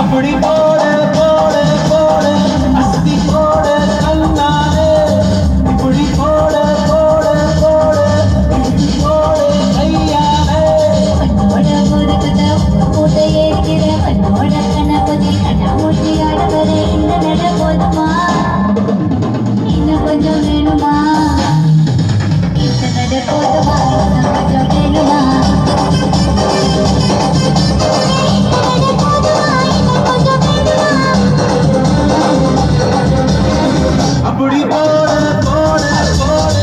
அப்படி போட போட போட அஸ்தி போட கண்ணாலே இப்படி போட போட போட இப்படி போட கையாலே மண்ணோட ஒரு கதை மூட்டை ஏற்கிற மண்ணோட கணபதி கண்ணாமூட்டி ஆடவர இந்த நட போதுமா இன்னும் கொஞ்சம் வேணுமா இந்த நட போதுமா இன்னும் கொஞ்சம் வேணுமா அப்படி போட போட போட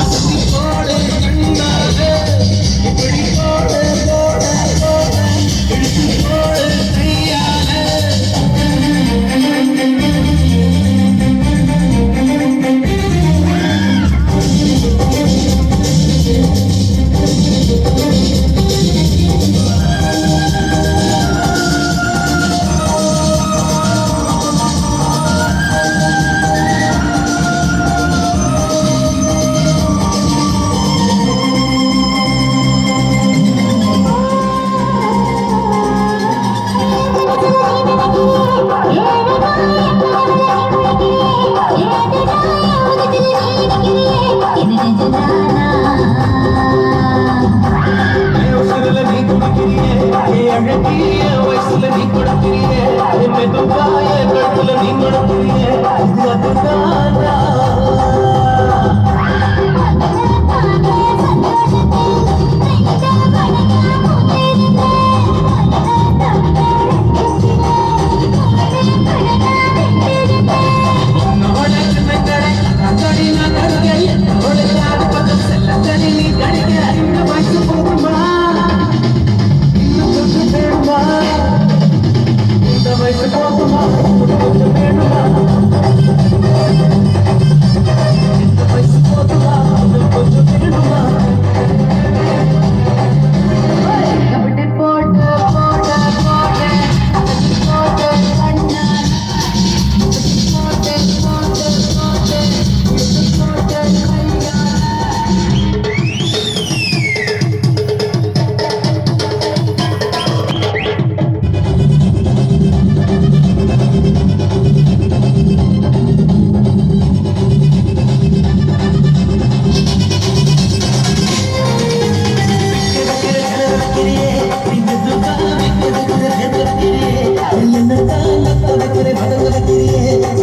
அஸ்தி போட கண்ணாலே இப்படி போட போட போட இழுத்து போட கையாலே நீ குடிக்கிறியே அழகிய வயசுல நீ கொடுக்கிறியே மெதுவாய கழுத்துல நீ கொடுக்கிறியே இது அதுதானா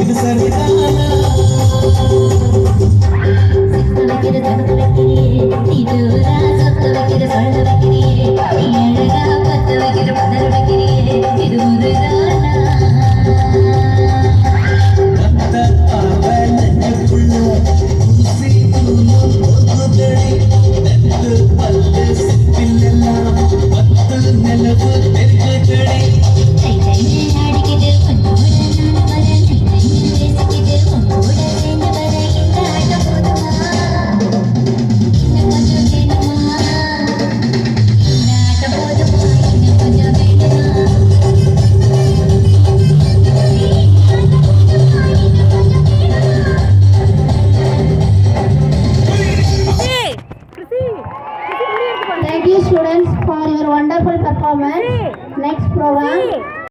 இது சரிதானா Thank you students for your wonderful performance. Next program.